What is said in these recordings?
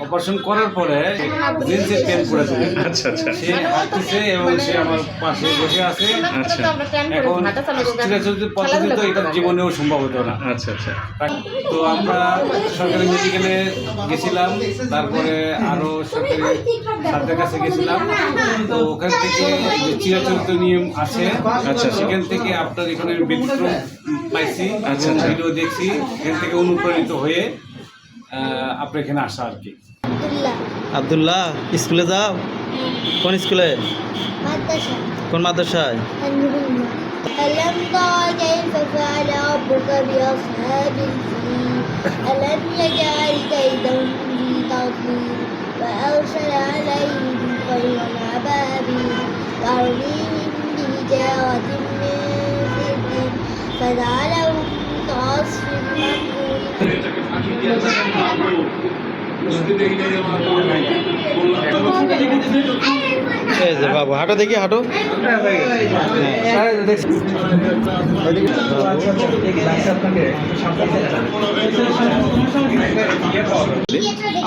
Operation করার পরে জিন্সের প্যান্ট পরে দিল। আচ্ছা আচ্ছা সে হাঁটতেছে এবং সে আমার পাশে বসে আছে। আচ্ছা এখন চিরাচরিত পদ্ধতি তো এটা জীবনেও সম্ভব হতো না। আচ্ছা আচ্ছা তো আমরা সরকারি মেডিকেলে গেছিলাম, তারপরে আরো সরকারি স্যারদের কাছে গেছিলাম। তো ওখান থেকে যে চিরাচরিত নিয়ম আছে, আচ্ছা। সেখান থেকে আপনার এখানে ব্যতিক্রম পাইছি, আচ্ছা, এবং আচ্ছা। ভিডিও দেখছি, এখান থেকে অনুপ্রাণিত হয়ে আপনার এখানে আসা আর কি। আব্দুল্লাহ স্কুলে যাও? কোন স্কুলে? মাদ্রাসা কোন মাদ্রাসায়? النبوة ألم تر كيف فعل ربك بأصحاب الفيل ألم يجعل كيدهم في تضليل وأرسل عليهم طيرا أبابيل ترميهم بحجارة من سجيل فجعلهم كعصف مأكول। এই যে বাবু হাঁটো দেখি হাঁটো।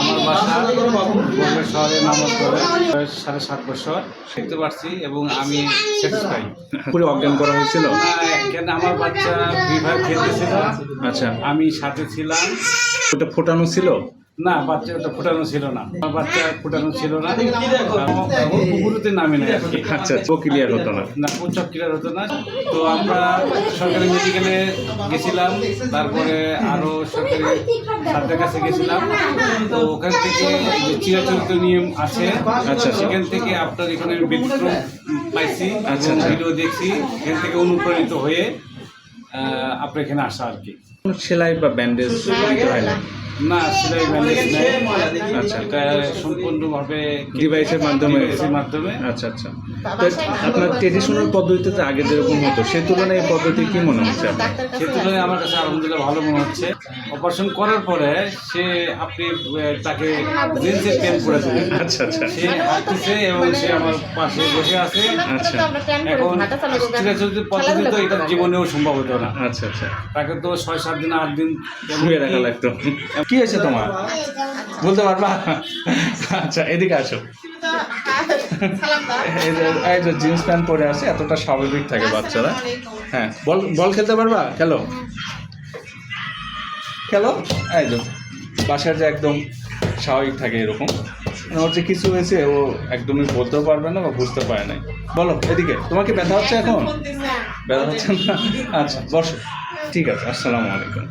আমার বাসা বগুড়া শহরে নামাজগড়ে, 7.5 বছর দেখতে পারছি এবং আমি স্যাটিসফাই। পুরো অজ্ঞান করা হয়েছিল? না, এখানে আমার বাচ্চা ফ্রি ফায়ার খেলতেছিল, আচ্ছা, আমি সাথে ছিলাম। ওটা ফোটানো ছিল? না, বাচ্চাটা ফুটানো ছিল না, আমার বাচ্চা ফুটানো ছিল না, পুকুরতে নামে না আর কি। আচ্ছা, চোখ ক্লিয়ার হতো না? না, প্রচুর ক্লিয়ার হতো না। তো আমরা সরকারি মেডিকেলে গেছিলাম, তারপরে আরো সরকারি স্যারদের কাছে গেছিলাম। তো ওখান থেকে যে চিরাচরিত নিয়ম আছে, আচ্ছা। সেখান থেকে আপনার এখানে ব্যতিক্রম পাইছি, আচ্ছা, এবং আচ্ছা। ভিডিও দেখছি, এখান থেকে অনুপ্রাণিত হয়ে আপনার এখানে আসা আর কি। সেলাই বা ব্যান্ডেজ দিতে হয় না? না, সেলাই ব্যান্ডেজ নেই। আচ্ছা। এটা সম্পূর্ণভাবে ডিভাইসের মাধ্যমে? ডিভাইসের মাধ্যমে। আচ্ছা আচ্ছা। তো আপনার ট্রেডিশনাল পদ্ধতিতে আগে যেরকম হতো সে তুলনায় এই পদ্ধতি কি মনে হচ্ছে আপনার? সে তুলনায় আমার কাছে আলহামদুলিল্লাহ ভালো মনে হচ্ছে। অপারেশন করার পরে সে আপনি তাকে জিন্সের প্যান্ট পরে দিলেন। আচ্ছা আচ্ছা সে হাঁটতেছে এবং সে আমার পাশে বসে আছে। আচ্ছা এখন চিরাচরিত পদ্ধতি তো এটা জীবনেও সম্ভব হতো না। আচ্ছা আচ্ছা। তাকে তো 6-7 দিন 8 দিন শুয়ে রাখা লাগতো। কি হয়েছে তোমার বলতে পারবা? আচ্ছা, এদিকে আসো। এই যে জিন্স প্যান্ট পরে আছে, এতটা স্বাভাবিক থাকে বাচ্চারা। হ্যাঁ, বল বল খেলতে পারবা? খেলো খেলো। এই যে বাসার যে একদম স্বাভাবিক থাকে এরকম, মানে ওর যে কিছু হয়েছে ও একদমই বলতেও পারবে না বা বুঝতে পারে নাই। বলো এদিকে, তোমার কি ব্যথা হচ্ছে এখন? ব্যথা হচ্ছে না? আচ্ছা, বসো। ঠিক আছে, আসসালামু আলাইকুম।